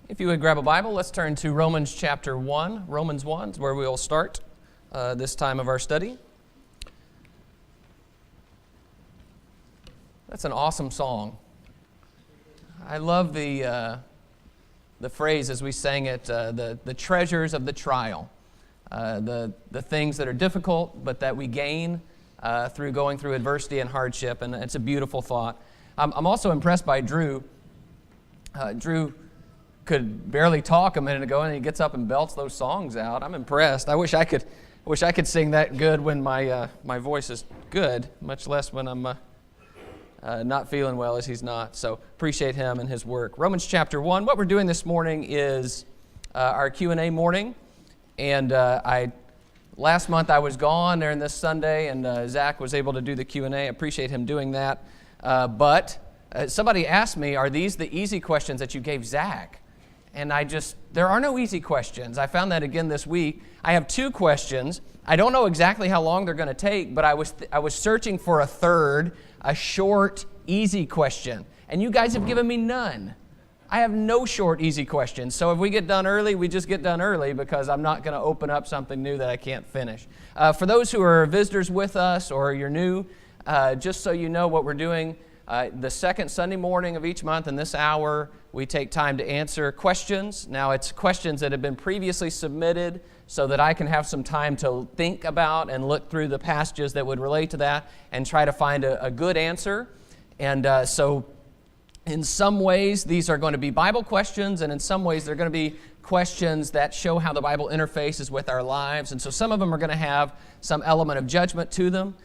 If you would grab a Bible, let's turn to Romans chapter 1. Romans 1 is where we'll start this time of our study. That's an awesome song. I love the phrase as we sang it, the treasures of the trial, the things that are difficult but that we gain through going through adversity and hardship, and it's a beautiful thought. I'm also impressed by Drew. Drew could barely talk a minute ago, and he gets up and belts those songs out. I'm impressed. I wish I could sing that good when my voice is good, much less when I'm not feeling well, as he's not. So appreciate him and his work. Romans chapter 1. What we're doing this morning is our Q&A morning, and last month I was gone during this Sunday, and Zach was able to do the Q&A. I appreciate him doing that. But somebody asked me, are these the easy questions that you gave Zach? And there are no easy questions. I found that again this week. I have two questions. I don't know exactly how long they're going to take, but I was searching for a third, a short, easy question. And you guys have given me none. I have no short, easy questions. So if we get done early, we just get done early, because I'm not going to open up something new that I can't finish. For those who are visitors with us or you're new, just so you know what we're doing, the second Sunday morning of each month in this hour, we take time to answer questions. Now, it's questions that have been previously submitted so that I can have some time to think about and look through the passages that would relate to that and try to find a good answer. And so in some ways, these are going to be Bible questions, and in some ways, they're going to be questions that show how the Bible interfaces with our lives. And so some of them are going to have some element of judgment to them.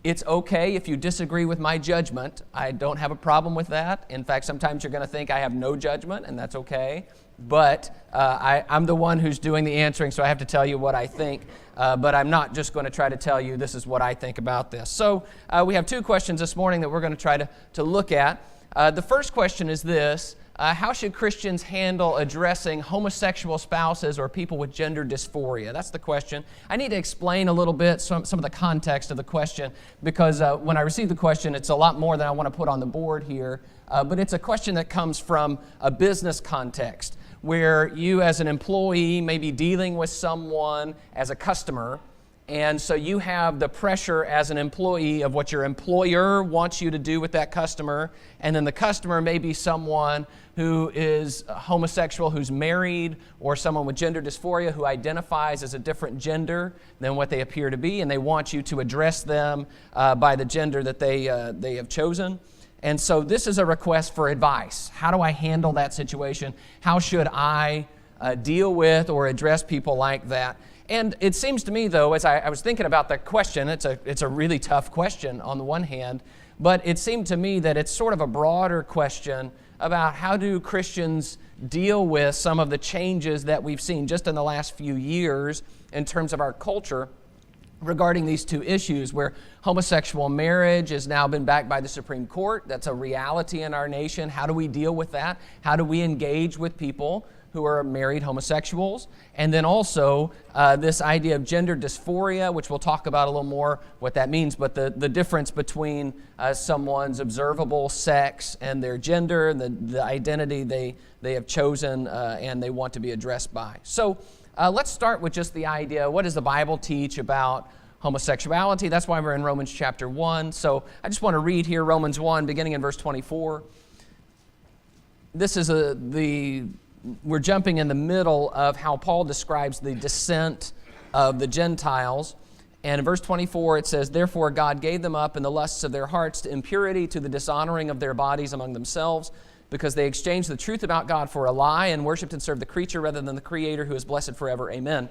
It's okay if you disagree with my judgment. I don't have a problem with that. In fact, sometimes you're going to think I have no judgment, and that's okay. But I'm the one who's doing the answering, so I have to tell you what I think. But I'm not just going to try to tell you this is what I think about this. So we have two questions this morning that we're going to try to look at. The first question is this. How should Christians handle addressing homosexual spouses or people with gender dysphoria? That's the question. I need to explain a little bit some of the context of the question, because when I received the question, it's a lot more than I want to put on the board here. But it's a question that comes from a business context, where you as an employee may be dealing with someone as a customer, and so you have the pressure as an employee of what your employer wants you to do with that customer, and then the customer may be someone who is homosexual, who's married, or someone with gender dysphoria who identifies as a different gender than what they appear to be, and they want you to address them by the gender that they have chosen. And so this is a request for advice. How do I handle that situation? How should I deal with or address people like that? And it seems to me, though, as I was thinking about that question, it's a really tough question on the one hand, but it seemed to me that it's sort of a broader question about how do Christians deal with some of the changes that we've seen just in the last few years in terms of our culture regarding these two issues, where homosexual marriage has now been backed by the Supreme Court. That's a reality in our nation. How do we deal with that? How do we engage with people who are married homosexuals? And then also this idea of gender dysphoria, which we'll talk about a little more what that means, but the difference between someone's observable sex and their gender, the identity they have chosen and they want to be addressed by. So let's start with just the idea, what does the Bible teach about homosexuality? That's why we're in Romans chapter 1. So I just want to read here Romans 1, beginning in verse 24. This is we're jumping in the middle of how Paul describes the descent of the Gentiles. And in verse 24 it says, "Therefore God gave them up in the lusts of their hearts to impurity, to the dishonoring of their bodies among themselves, because they exchanged the truth about God for a lie and worshipped and served the creature rather than the Creator, who is blessed forever. Amen.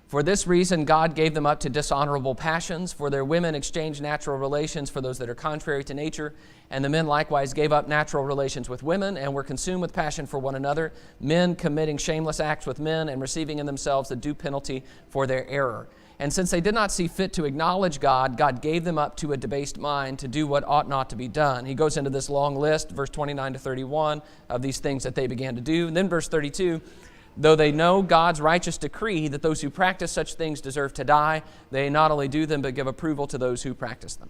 For this reason God gave them up to dishonorable passions, for their women exchanged natural relations for those that are contrary to nature, and the men likewise gave up natural relations with women and were consumed with passion for one another, men committing shameless acts with men and receiving in themselves the due penalty for their error. And since they did not see fit to acknowledge God, God gave them up to a debased mind to do what ought not to be done." He goes into this long list, verse 29 to 31, of these things that they began to do. And then verse 32, "Though they know God's righteous decree that those who practice such things deserve to die, they not only do them, but give approval to those who practice them."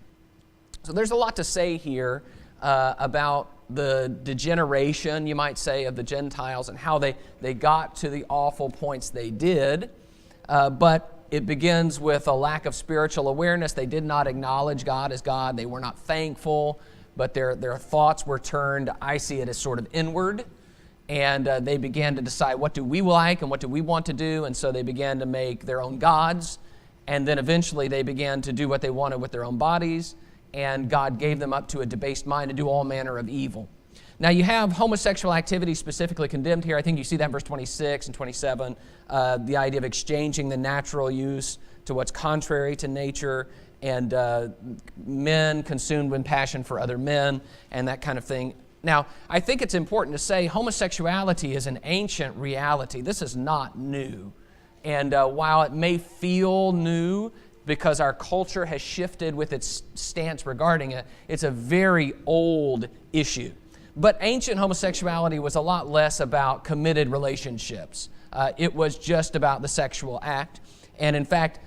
So there's a lot to say here about the degeneration, you might say, of the Gentiles and how they got to the awful points they did. But it begins with a lack of spiritual awareness. They did not acknowledge God as God. They were not thankful, but their thoughts were turned, I see it as sort of inward. And they began to decide, what do we like and what do we want to do? And so they began to make their own gods. And then eventually they began to do what they wanted with their own bodies. And God gave them up to a debased mind to do all manner of evil. Now you have homosexual activity specifically condemned here. I think you see that in verse 26 and 27, the idea of exchanging the natural use to what's contrary to nature, and men consumed with passion for other men, and that kind of thing. Now, I think it's important to say homosexuality is an ancient reality. This is not new. And while it may feel new because our culture has shifted with its stance regarding it, it's a very old issue. But ancient homosexuality was a lot less about committed relationships. It was just about the sexual act. And in fact,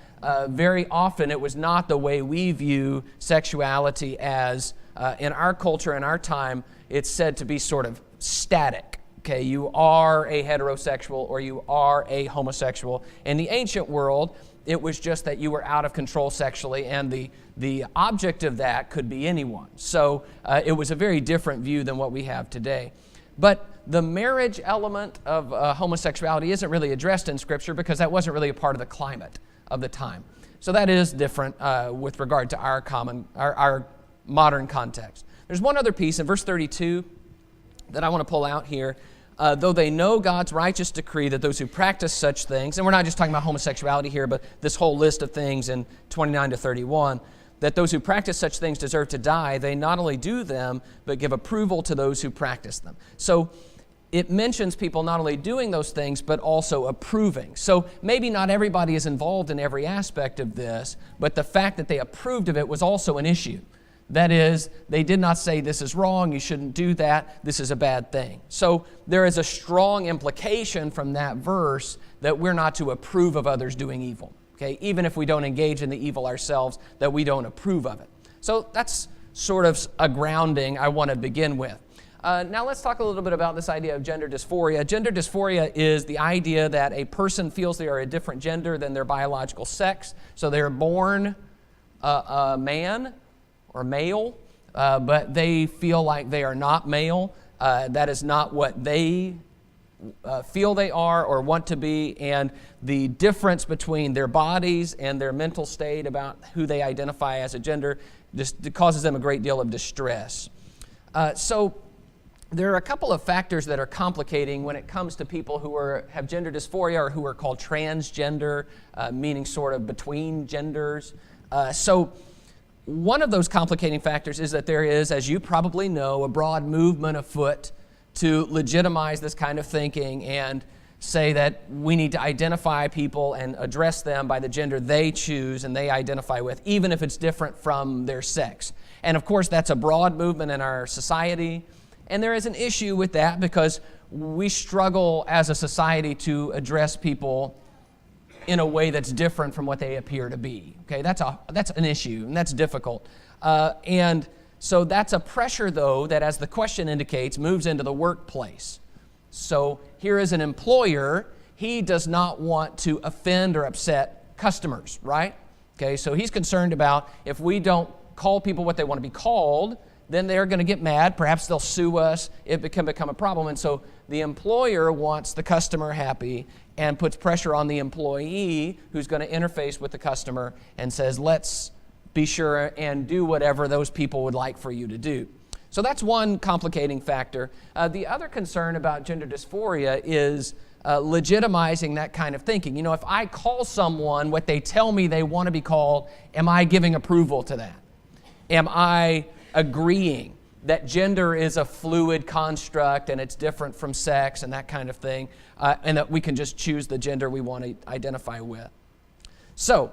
very often it was not the way we view sexuality as, in our culture, in our time, it's said to be sort of static. Okay, you are a heterosexual or you are a homosexual. In the ancient world, it was just that you were out of control sexually, and the object of that could be anyone. So it was a very different view than what we have today. But the marriage element of homosexuality isn't really addressed in Scripture because that wasn't really a part of the climate of the time. So that is different with regard to our modern context. There's one other piece in verse 32 that I want to pull out here. Though they know God's righteous decree that those who practice such things, and we're not just talking about homosexuality here, but this whole list of things in 29 to 31, that those who practice such things deserve to die, they not only do them, but give approval to those who practice them. So it mentions people not only doing those things, but also approving. So maybe not everybody is involved in every aspect of this, but the fact that they approved of it was also an issue. That is, they did not say, this is wrong, you shouldn't do that, this is a bad thing. So there is a strong implication from that verse that we're not to approve of others doing evil. Okay? Even if we don't engage in the evil ourselves, that we don't approve of it. So that's sort of a grounding I want to begin with. Now let's talk a little bit about this idea of gender dysphoria. Gender dysphoria is the idea that a person feels they are a different gender than their biological sex. So they're born a man or male, but they feel like they are not male. That is not what they feel they are or want to be, and the difference between their bodies and their mental state about who they identify as a gender just causes them a great deal of distress. So there are a couple of factors that are complicating when it comes to people who have gender dysphoria or who are called transgender, meaning sort of between genders. So one of those complicating factors is that there is, as you probably know, a broad movement afoot to legitimize this kind of thinking and say that we need to identify people and address them by the gender they choose and they identify with, even if it's different from their sex. And of course, that's a broad movement in our society. And there is an issue with that because we struggle as a society to address people in a way that's different from what they appear to be. Okay, that's an issue, and that's difficult. And so that's a pressure, though, that, as the question indicates, moves into the workplace. So here is an employer. He does not want to offend or upset customers, right? Okay, so he's concerned about if we don't call people what they want to be called, then they're going to get mad. Perhaps they'll sue us. It can become a problem. And so the employer wants the customer happy and puts pressure on the employee who's going to interface with the customer and says, let's be sure and do whatever those people would like for you to do. So that's one complicating factor. The other concern about gender dysphoria is legitimizing that kind of thinking. You know, if I call someone what they tell me they want to be called, am I giving approval to that? Am I agreeing that gender is a fluid construct and it's different from sex and that kind of thing, and that we can just choose the gender we want to identify with? So,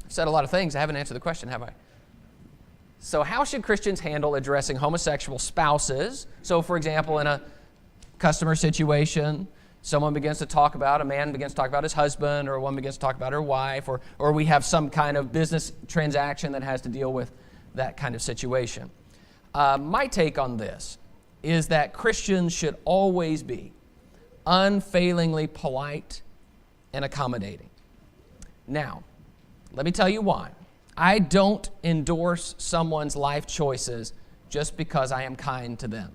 I've said a lot of things. I haven't answered the question, have I? So how should Christians handle addressing homosexual spouses? So, for example, in a customer situation, a man begins to talk about his husband, or a woman begins to talk about her wife, or we have some kind of business transaction that has to deal with that kind of situation. My take on this is that Christians should always be unfailingly polite and accommodating. Now, let me tell you why. I don't endorse someone's life choices just because I am kind to them.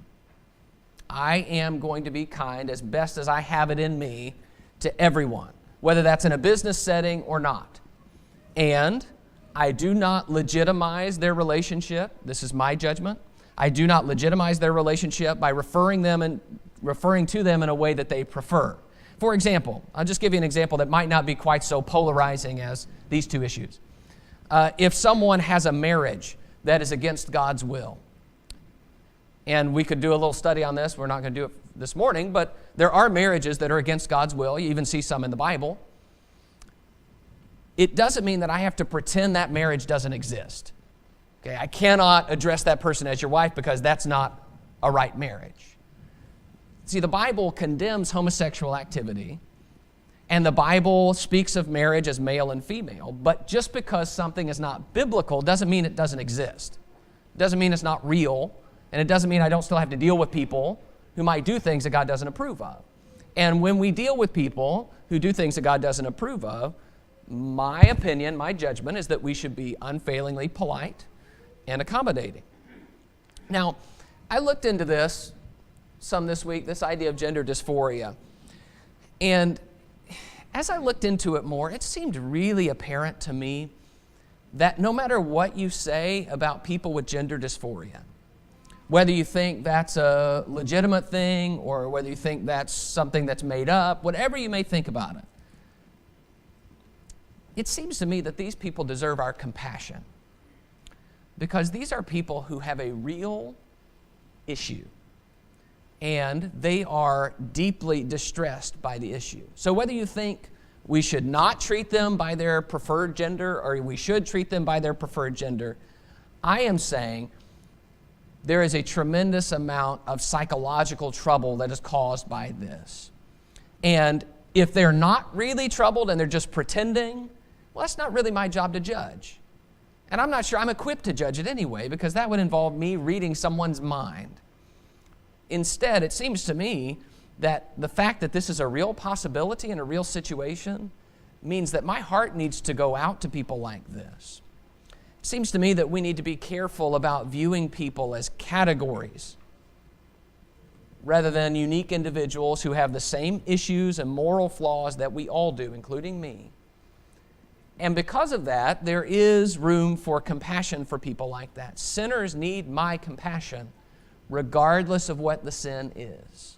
I am going to be kind as best as I have it in me to everyone, whether that's in a business setting or not. And I do not legitimize their relationship. This is my judgment. I do not legitimize their relationship by referring to them in a way that they prefer. For example, I'll just give you an example that might not be quite so polarizing as these two issues. If someone has a marriage that is against God's will, and we could do a little study on this, we're not going to do it this morning, but there are marriages that are against God's will. You even see some in the Bible. It doesn't mean that I have to pretend that marriage doesn't exist. Okay, I cannot address that person as your wife because that's not a right marriage. See, the Bible condemns homosexual activity, and the Bible speaks of marriage as male and female, but just because something is not biblical doesn't mean it doesn't exist. It doesn't mean it's not real, and it doesn't mean I don't still have to deal with people who might do things that God doesn't approve of. And when we deal with people who do things that God doesn't approve of, my opinion, my judgment is that we should be unfailingly polite and accommodating. Now, I looked into this some this week, this idea of gender dysphoria. And as I looked into it more, it seemed really apparent to me that no matter what you say about people with gender dysphoria, whether you think that's a legitimate thing or whether you think that's something that's made up, whatever you may think about it, it seems to me that these people deserve our compassion because these are people who have a real issue and they are deeply distressed by the issue. So whether you think we should not treat them by their preferred gender or we should treat them by their preferred gender, I am saying there is a tremendous amount of psychological trouble that is caused by this. And if they're not really troubled and they're just pretending, well, that's not really my job to judge. And I'm not sure I'm equipped to judge it anyway, because that would involve me reading someone's mind. Instead, it seems to me that the fact that this is a real possibility and a real situation means that my heart needs to go out to people like this. It seems to me that we need to be careful about viewing people as categories rather than unique individuals who have the same issues and moral flaws that we all do, including me. And because of that, there is room for compassion for people like that. Sinners need my compassion regardless of what the sin is.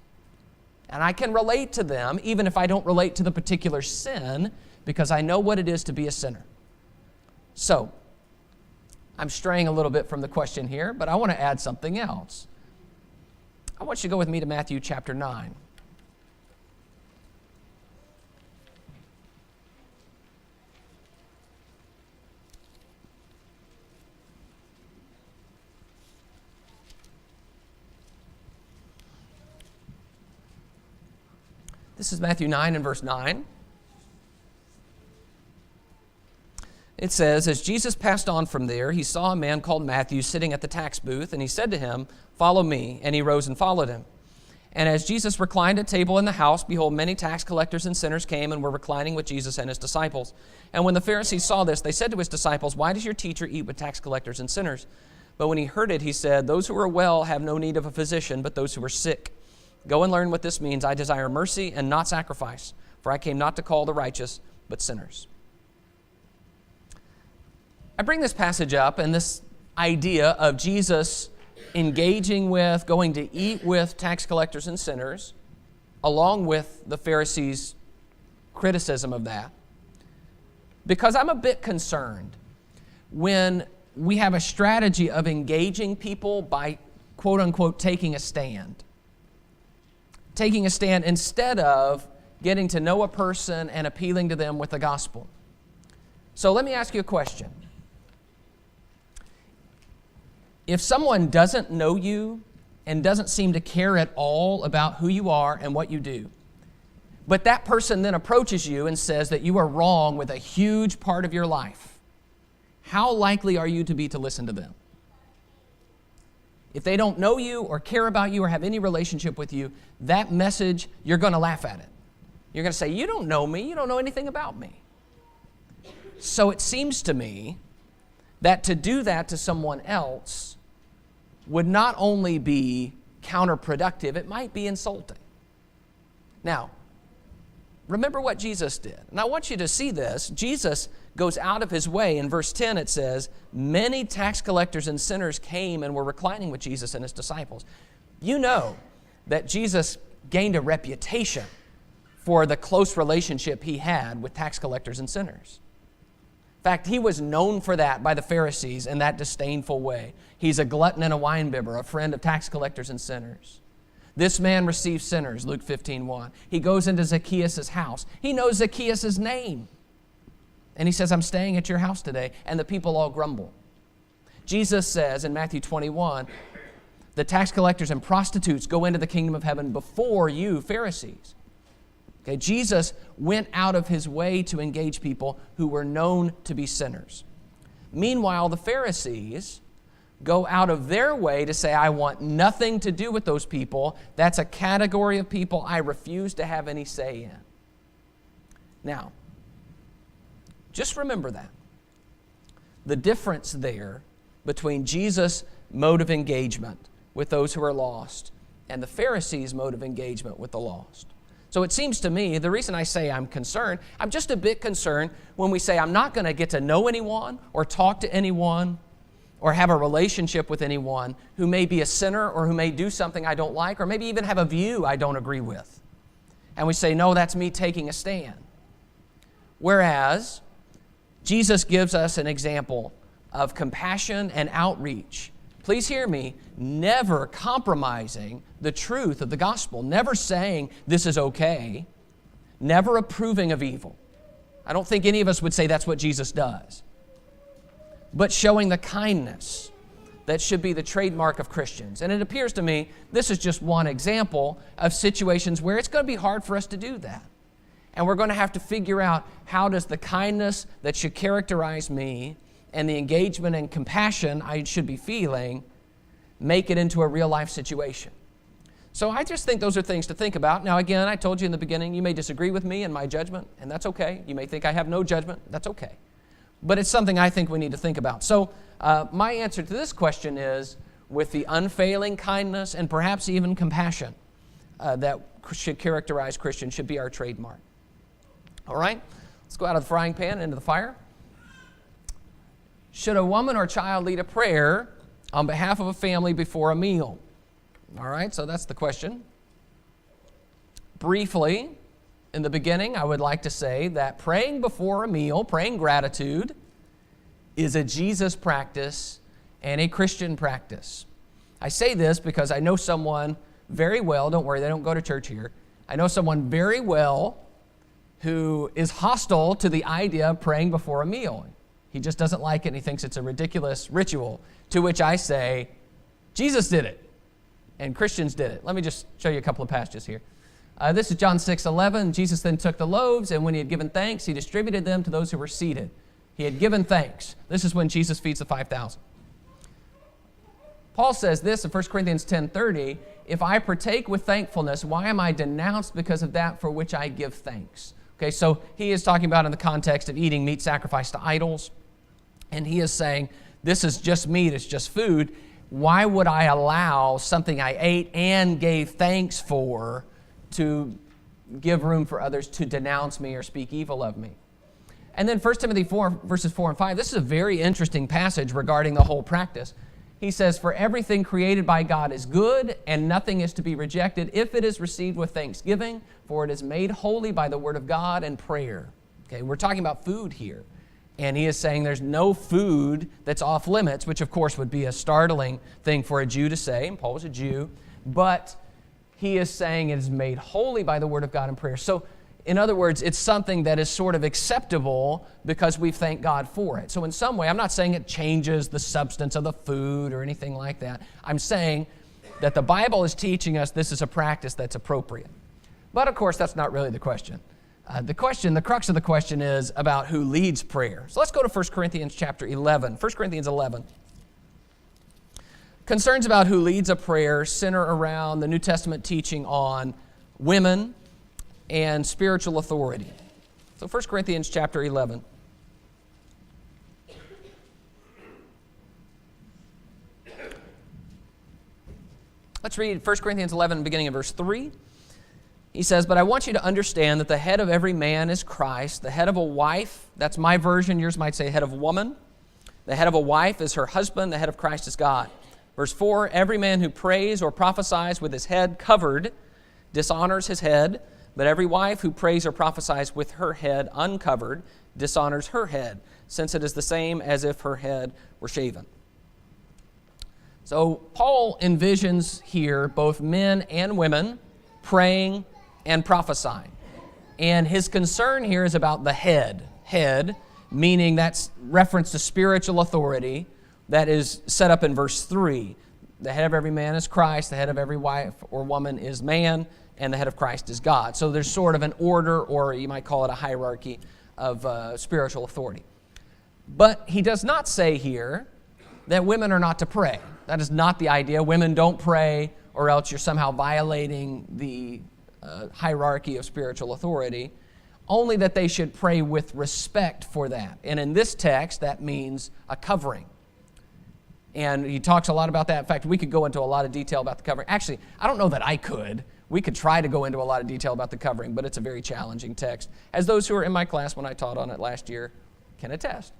And I can relate to them even if I don't relate to the particular sin because I know what it is to be a sinner. So, I'm straying a little bit from the question here, but I want to add something else. I want you to go with me to Matthew chapter 9. This is Matthew 9 and verse 9. It says, as Jesus passed on from there, he saw a man called Matthew sitting at the tax booth, and he said to him, follow me. And he rose and followed him. And as Jesus reclined at table in the house, behold, many tax collectors and sinners came and were reclining with Jesus and his disciples. And when the Pharisees saw this, they said to his disciples, why does your teacher eat with tax collectors and sinners? But when he heard it, he said, those who are well have no need of a physician, but those who are sick. Go and learn what this means. I desire mercy and not sacrifice, for I came not to call the righteous, but sinners. I bring this passage up and this idea of Jesus engaging with, going to eat with tax collectors and sinners, along with the Pharisees' criticism of that, because I'm a bit concerned when we have a strategy of engaging people by, quote unquote, taking a stand. Taking a stand instead of getting to know a person and appealing to them with the gospel. So let me ask you a question. If someone doesn't know you and doesn't seem to care at all about who you are and what you do, but that person then approaches you and says that you are wrong with a huge part of your life, how likely are you to be to listen to them? if they don't know you or care about you or have any relationship with you, that message, you're going to laugh at it. You're going to say, you don't know me. You don't know anything about me. So it seems to me that to do that to someone else would not only be counterproductive, it might be insulting. Now, remember what Jesus did. And I want you to see this. Jesus goes out of his way. In verse 10 it says, many tax collectors and sinners came and were reclining with Jesus and his disciples. You know that Jesus gained a reputation for the close relationship he had with tax collectors and sinners. In fact, he was known for that by the Pharisees in that disdainful way. He's a glutton and a winebibber, a friend of tax collectors and sinners. This man receives sinners, Luke 15:1. He goes into Zacchaeus' house. He knows Zacchaeus' name. And he says, I'm staying at your house today. And the people all grumble. Jesus says in Matthew 21, the tax collectors and prostitutes go into the kingdom of heaven before you, Pharisees. Okay, Jesus went out of his way to engage people who were known to be sinners. Meanwhile, the Pharisees go out of their way to say, I want nothing to do with those people. That's a category of people I refuse to have any say in. Now, just remember that. The difference there between Jesus' mode of engagement with those who are lost and the Pharisees' mode of engagement with the lost. So it seems to me, the reason I say I'm concerned, I'm just a bit concerned when we say I'm not going to get to know anyone or talk to anyone or have a relationship with anyone who may be a sinner or who may do something I don't like or maybe even have a view I don't agree with. And we say, no, that's me taking a stand. Whereas Jesus gives us an example of compassion and outreach. Please hear me, never compromising the truth of the gospel, never saying this is okay, never approving of evil. I don't think any of us would say that's what Jesus does. But showing the kindness that should be the trademark of Christians. And it appears to me this is just one example of situations where it's going to be hard for us to do that. And we're going to have to figure out how does the kindness that should characterize me and the engagement and compassion I should be feeling make it into a real life situation. So I just think those are things to think about. Now again, I told you in the beginning, you may disagree with me and my judgment, and that's okay. You may think I have no judgment, that's okay. But it's something I think we need to think about. So my answer to this question is, with the unfailing kindness and perhaps even compassion that should characterize Christians, should be our trademark. All right, let's go out of the frying pan into the fire. Should a woman or child lead a prayer on behalf of a family before a meal? All right, so that's the question. Briefly, in the beginning, I would like to say that praying before a meal, praying gratitude, is a Jesus practice and a Christian practice. I say this because I know someone very well, don't worry, they don't go to church here. I know someone very well who is hostile to the idea of praying before a meal. He just doesn't like it and he thinks it's a ridiculous ritual, to which I say, Jesus did it and Christians did it. Let me just show you a couple of passages here. This is John 6:11. Jesus then took the loaves, and when he had given thanks, he distributed them to those who were seated. He had given thanks. This is when Jesus feeds the 5,000. Paul says this in 1 Corinthians 10:30, if I partake with thankfulness, why am I denounced because of that for which I give thanks? Okay, so he is talking about in the context of eating meat sacrificed to idols, and he is saying, this is just meat, it's just food. Why would I allow something I ate and gave thanks for to give room for others to denounce me or speak evil of me? And then 1 Timothy 4, verses 4 and 5, this is a very interesting passage regarding the whole practice. He says, for everything created by God is good, and nothing is to be rejected if it is received with thanksgiving, for it is made holy by the word of God and prayer. Okay, we're talking about food here. And he is saying there's no food that's off limits, which of course would be a startling thing for a Jew to say, and Paul was a Jew, but he is saying it is made holy by the word of God and prayer. So in other words, it's something that is sort of acceptable because we thank God for it. So in some way, I'm not saying it changes the substance of the food or anything like that. I'm saying that the Bible is teaching us this is a practice that's appropriate. But of course, that's not really the question. The crux of the question is about who leads prayer. So let's go to 1 Corinthians chapter 11. 1 Corinthians 11. concerns about who leads a prayer center around the New Testament teaching on women and spiritual authority. So 1 Corinthians chapter 11. Let's read 1 Corinthians 11, beginning in verse 3. He says, "But I want you to understand that the head of every man is Christ, the head of a wife," that's my version, yours might say head of a woman. "The head of a wife is her husband, the head of Christ is God." Verse 4, "Every man who prays or prophesies with his head covered dishonors his head, but every wife who prays or prophesies with her head uncovered dishonors her head, since it is the same as if her head were shaven." So Paul envisions here both men and women praying and prophesying. And his concern here is about the head. Head, meaning that's reference to spiritual authority that is set up in verse 3. The head of every man is Christ, the head of every wife or woman is man, and the head of Christ is God. So there's sort of an order, or you might call it a hierarchy of spiritual authority. But he does not say here that women are not to pray. That is not the idea. Women don't pray, or else you're somehow violating the hierarchy of spiritual authority. Only that they should pray with respect for that. And in this text, that means a covering. And he talks a lot about that. In fact, we could go into a lot of detail about the covering. Actually, I don't know that I could. We could try to go into a lot of detail about the covering, but it's a very challenging text, as those who are in my class when I taught on it last year can attest.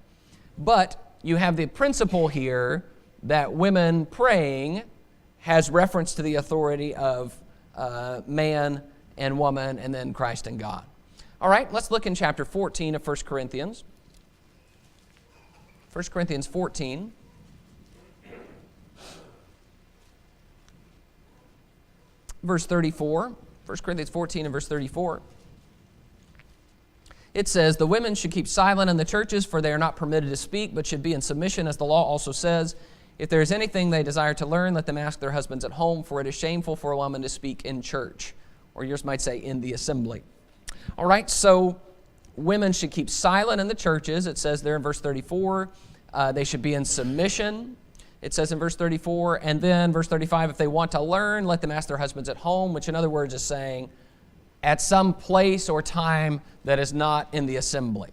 But you have the principle here that women praying has reference to the authority of man and woman, and then Christ and God. All right, let's look in chapter 14 of 1 Corinthians. 1 Corinthians 14. Verse 34. 1 Corinthians 14 and verse 34. It says, "The women should keep silent in the churches, for they are not permitted to speak, but should be in submission, as the law also says. If there is anything they desire to learn, let them ask their husbands at home, for it is shameful for a woman to speak in church." Or yours might say, in the assembly. All right, so women should keep silent in the churches. It says there in verse 34, they should be in submission. It says in verse 34, and then verse 35, if they want to learn, let them ask their husbands at home, which in other words is saying at some place or time that is not in the assembly.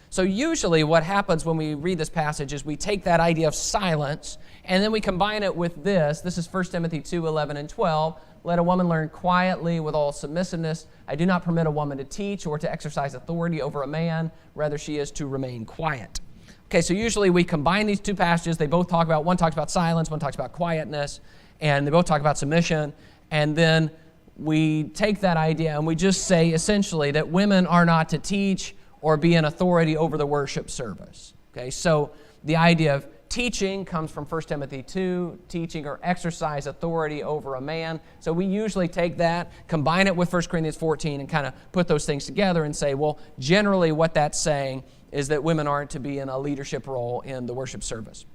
So usually what happens when we read this passage is we take that idea of silence and then we combine it with this. This is 1 Timothy 2, 11 and 12. "Let a woman learn quietly with all submissiveness. I do not permit a woman to teach or to exercise authority over a man. Rather, she is to remain quiet." Okay, so usually we combine these two passages. They both talk about, one talks about silence, one talks about quietness, and they both talk about submission. And then we take that idea and we just say essentially that women are not to teach or be an authority over the worship service. Okay, so the idea of teaching comes from 1 Timothy 2, teaching or exercise authority over a man. So we usually take that, combine it with 1 Corinthians 14, and kind of put those things together and say, well, generally what that's saying is that women aren't to be in a leadership role in the worship service.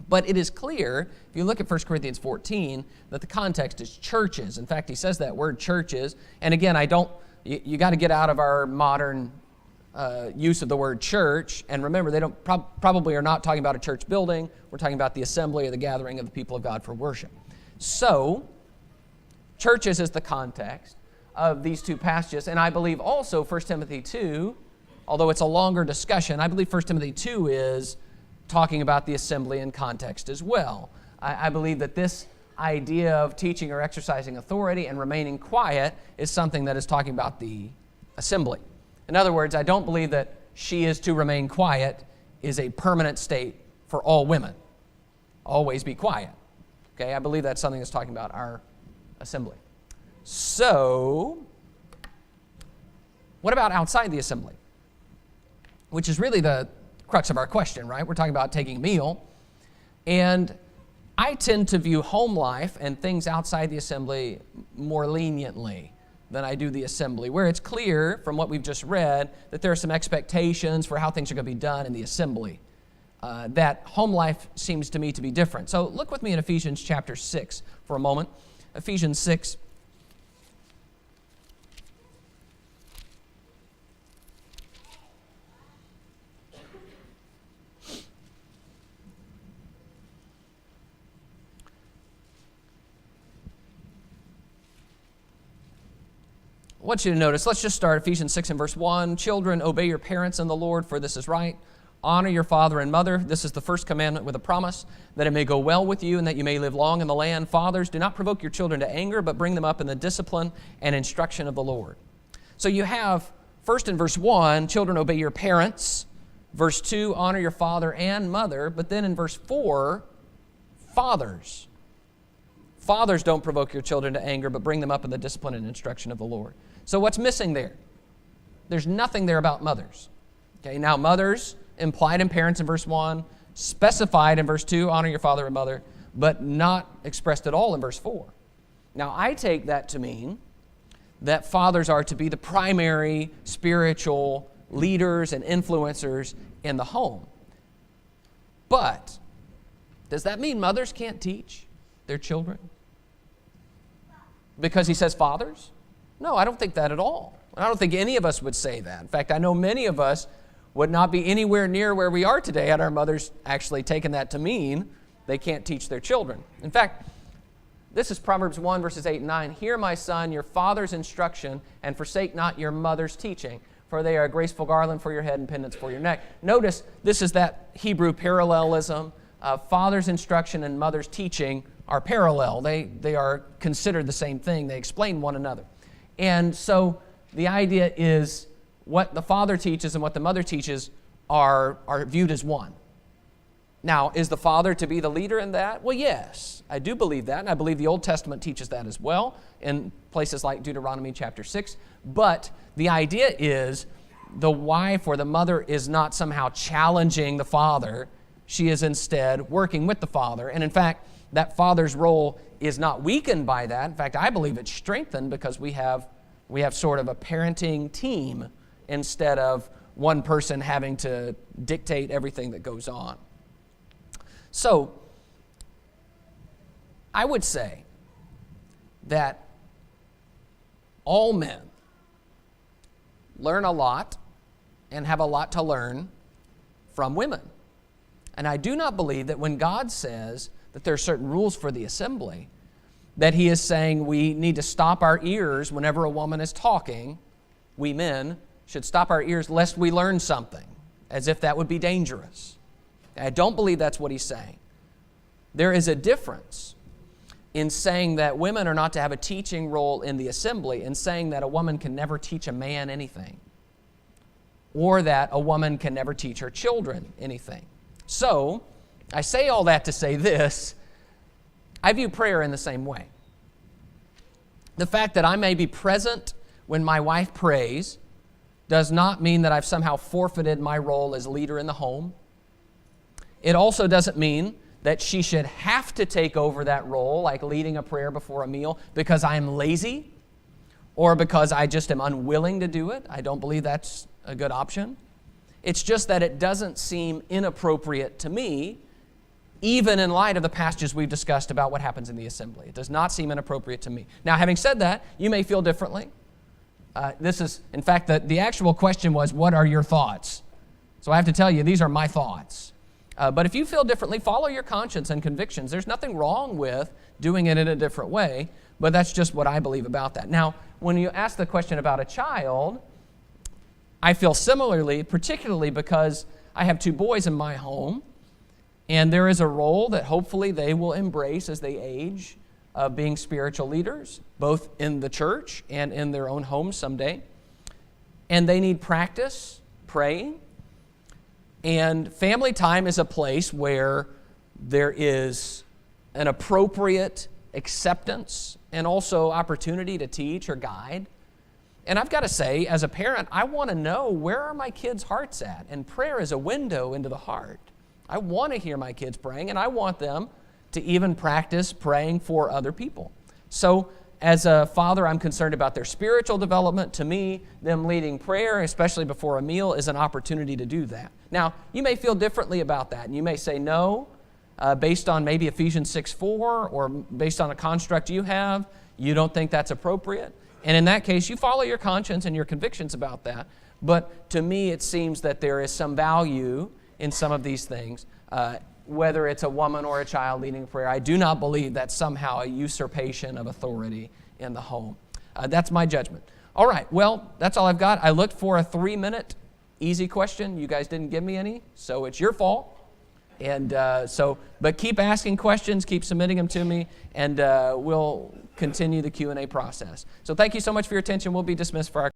But it is clear, if you look at 1 Corinthians 14, that the context is churches. In fact, he says that word churches. And again, you got to get out of our modern use of the word church, and remember, they don't probably are not talking about a church building. We're talking about the assembly or the gathering of the people of God for worship. So, churches is the context of these two passages, and I believe also 1 Timothy 2, although it's a longer discussion, I believe 1 Timothy 2 is talking about the assembly in context as well. I believe that this idea of teaching or exercising authority and remaining quiet is something that is talking about the assembly. In other words, I don't believe that she is to remain quiet is a permanent state for all women. Always be quiet. Okay, I believe that's something that's talking about our assembly. So, what about outside the assembly? Which is really the crux of our question, right? We're talking about taking a meal. And I tend to view home life and things outside the assembly more leniently than I do the assembly, where it's clear from what we've just read that there are some expectations for how things are going to be done in the assembly. That home life seems to me to be different. So look with me in Ephesians chapter 6 for a moment. Ephesians 6. I want you to notice, let's just start Ephesians 6 and verse 1. Children, obey your parents in the Lord, for this is right. Honor your father and mother. This is the first commandment with a promise, that it may go well with you and that you may live long in the land. Fathers, do not provoke your children to anger, but bring them up in the discipline and instruction of the Lord. So you have, first in verse 1, children, obey your parents. Verse 2, honor your father and mother. But then in verse 4, fathers. Fathers, don't provoke your children to anger, but bring them up in the discipline and instruction of the Lord. So what's missing there? There's nothing there about mothers. Okay, now mothers, implied in parents in verse 1, specified in verse 2, honor your father and mother, but not expressed at all in verse 4. Now I take that to mean that fathers are to be the primary spiritual leaders and influencers in the home. But does that mean mothers can't teach their children? Because he says fathers? No, I don't think that at all. I don't think any of us would say that. In fact, I know many of us would not be anywhere near where we are today had our mothers actually taken that to mean they can't teach their children. In fact, this is Proverbs 1, verses 8 and 9. Hear, my son, your father's instruction, and forsake not your mother's teaching, for they are a graceful garland for your head and pendants for your neck. Notice, this is that Hebrew parallelism. Father's instruction and mother's teaching are parallel. They are considered the same thing. They explain one another. And so the idea is what the father teaches and what the mother teaches are viewed as one. Now, is the father to be the leader in that? Well, yes, I do believe that, and I believe the Old Testament teaches that as well in places like Deuteronomy chapter 6. But the idea is the wife or the mother is not somehow challenging the father. She is instead working with the father. And in fact, that father's role is not weakened by that. In fact, I believe it's strengthened because we have sort of a parenting team instead of one person having to dictate everything that goes on. So, I would say that all men learn a lot and have a lot to learn from women. And I do not believe that when God says that there are certain rules for the assembly, that he is saying we need to stop our ears whenever a woman is talking. We men should stop our ears lest we learn something, as if that would be dangerous. I don't believe that's what he's saying. There is a difference in saying that women are not to have a teaching role in the assembly and saying that a woman can never teach a man anything, or that a woman can never teach her children anything. So, I say all that to say this: I view prayer in the same way. The fact that I may be present when my wife prays does not mean that I've somehow forfeited my role as leader in the home. It also doesn't mean that she should have to take over that role, like leading a prayer before a meal, because I'm lazy or because I just am unwilling to do it. I don't believe that's a good option. It's just that it doesn't seem inappropriate to me, even in light of the passages we've discussed about what happens in the assembly. It does not seem inappropriate to me. Now, having said that, you may feel differently. In fact, the actual question was, what are your thoughts? So I have to tell you, these are my thoughts. But if you feel differently, follow your conscience and convictions. There's nothing wrong with doing it in a different way, but that's just what I believe about that. Now, when you ask the question about a child, I feel similarly, particularly because I have 2 boys in my home, and there is a role that hopefully they will embrace as they age of being spiritual leaders, both in the church and in their own homes someday. And they need practice praying. And family time is a place where there is an appropriate acceptance and also opportunity to teach or guide. And I've got to say, as a parent, I want to know, where are my kids' hearts at? And prayer is a window into the heart. I want to hear my kids praying, and I want them to even practice praying for other people. So as a father, I'm concerned about their spiritual development. To me, them leading prayer, especially before a meal, is an opportunity to do that. Now, you may feel differently about that, and you may say no, based on maybe Ephesians 6:4, or based on a construct you have, you don't think that's appropriate. And in that case, you follow your conscience and your convictions about that. But to me, it seems that there is some value in some of these things, whether it's a woman or a child leading prayer. I do not believe that's somehow a usurpation of authority in the home. That's my judgment. All right, well, that's all I've got. I looked for a 3-minute easy question. You guys didn't give me any, so it's your fault. And but keep asking questions, keep submitting them to me, and we'll continue the Q&A process. So thank you so much for your attention. We'll be dismissed for our